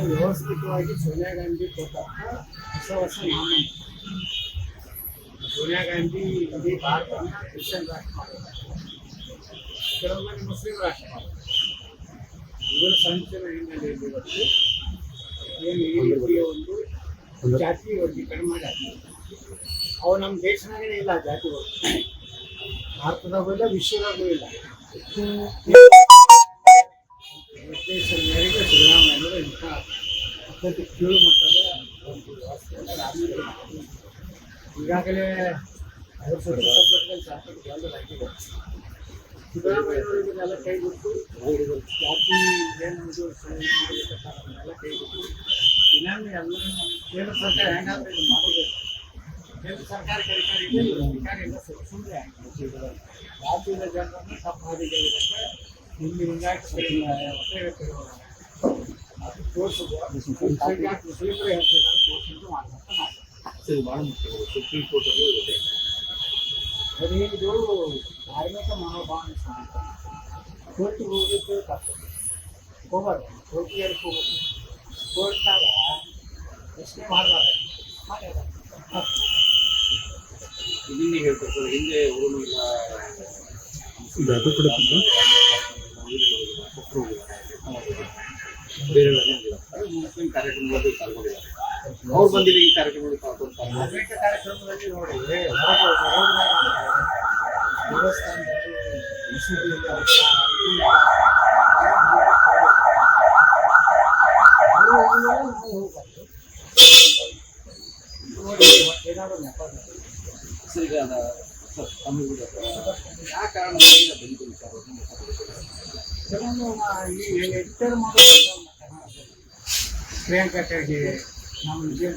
ವ್ಯವಸ್ಥಿತವಾಗಿ ಸೋನಿಯಾ ಗಾಂಧಿ ಕೊಟ್ಟಂತ ಹೊಸ ಹೊಸ ನಾಮ. ಸೋನಿಯಾ ಗಾಂಧಿ ಇಡೀ ಭಾರತನ ಕ್ರಿಶ್ಚಿಯನ್ ರಾಷ್ಟ್ರ ಮಾಡಿದ್ದಾರೆ, ಕೆಲವೊಮ್ಮೆ ಮುಸ್ಲಿಂ ರಾಷ್ಟ್ರ ಮಾಡಿದ್ದಾರೆ. ಇವರ ಸಂಚಲನ ಹಿನ್ನೆಲೆಯಲ್ಲಿ ಇವತ್ತು ಏನು ಈ ರೀತಿಯ ಒಂದು ಜಾತಿ ವರ್ಗೀಕರಣ ಮಾಡ್ಯಾರ. ಅವು ನಮ್ಮ ದೇಶನಾಗೇ ಇಲ್ಲ ಜಾತಿಗಳು, ಭಾರತದಾಗೂ ಇಲ್ಲ, ವಿಶ್ವದಾಗೂ ಇಲ್ಲ. ಮೇರೆಗೆ ಸಿದ್ದರಾಮಯ್ಯನವರು ಇಂಥ ಅತ್ಯಂತ ಕೀಳು ಮಟ್ಟದ ಒಂದು ವ್ಯವಸ್ಥೆಯನ್ನು ರಾಜಕೀಯ ಮಾಡಿದ್ದಾರೆ. ಈಗಾಗಲೇ 50 ಶಾಸಕರು ಎಲ್ಲರಾಗಿದೆ. ಸಿದ್ದರಾಮಯ್ಯನವರು ಇದನ್ನೆಲ್ಲ ಕೈಬಿಟ್ಟು ಜಾತಿ ಏನುವುದು ಮಾಡಬೇಕಂತೆಲ್ಲ ಕೈಬಿಟ್ಟು ಇನ್ನೊಂದು ಎಲ್ಲ ಕೇಂದ್ರ ಸರ್ಕಾರ ಹೆಂಗಾದ್ರೆ ಇದು ಮಾಡೋದು. ಕೇಂದ್ರ ಸರ್ಕಾರ ಕೈಕಾರಿಗೆ ಸರ್ಕಾರ ಎಲ್ಲ ಸುಮ್ಮನೆ ರಾಜ್ಯದ ಜನರನ್ನು ತಪ್ಪು ಹಾದಿಗೆ ಇಲ್ಲಿ ಹಿಂಗಾಗಿ ಅದು ತೋರಿಸುದು ಮುಸ್ಲಿಮರೇ ಹೇಳ್ತಿದ್ದಾರೆ, ತೋರಿಸಿದ್ದು ಮಾಡ್ತಾರೆ. ಭಾಳ ಮುಖ್ಯ ಸುಪ್ರೀಂ ಕೋರ್ಟಲ್ಲೂ ಇದೆ. ಅದೇನಿದು ಧಾರ್ಮಿಕ ಮನೋಭಾವನೆ ಸಮೇತ ಕೋರ್ಟಿಗೆ ಹೋಗಿದ್ದು ತಪ್ಪು, ಹೋಗ್ಬಾರ್ದು. ಕೋರ್ಟಿಗೆ ಎದಕ್ಕೆ ಹೋಗ್ಬೇಕು? ಕೋರ್ಟ್ನಾಗ ಪ್ರಶ್ನೆ ಮಾಡಬಾರ್ದು, ಮಾಡ್ಯಾರ ತಪ್ಪು. ಇದನ್ನೇ ಹೇಳ್ತಾರೆ ಸರ್, ಹಿಂದೆ ಊರು ಇಲ್ಲ ಬೇರೆ ಮುಸ್ಲಿಂ ಕಾರ್ಯಕ್ರಮಗಳಲ್ಲಿ ಪಾಲ್ಗೊಂಡಿದ್ದಾರೆ. ಅವ್ರು ಬಂದಿಲ್ಲ ಈ ಕಾರ್ಯಕ್ರಮದಲ್ಲಿ ಪಾಲ್ಗೊಂಡು ಅನೇಕ ಕಾರ್ಯಕ್ರಮದಲ್ಲಿ ನೋಡಿ ದೇವಸ್ಥಾನದಲ್ಲಿ ಮಸೀದಿಯಲ್ಲಿ ನೋಡಿ ಏನಾದರೂ ನೆಪ ಸರ್. ಈಗ ಸರ್ ತಮಿಳು ಯಾವ ಕಾರಣದಿಂದ ಬಂದಿದ್ದು ವಿಚಾರ ಕೆಲವೊಂದು ಈ ಎಡಿಟರ್ ಮಾಡೋದು ಪ್ರಿಯಾಂಕಾ ಖರ್ಗೆ ನಮ್ಮ ವಿಜಯ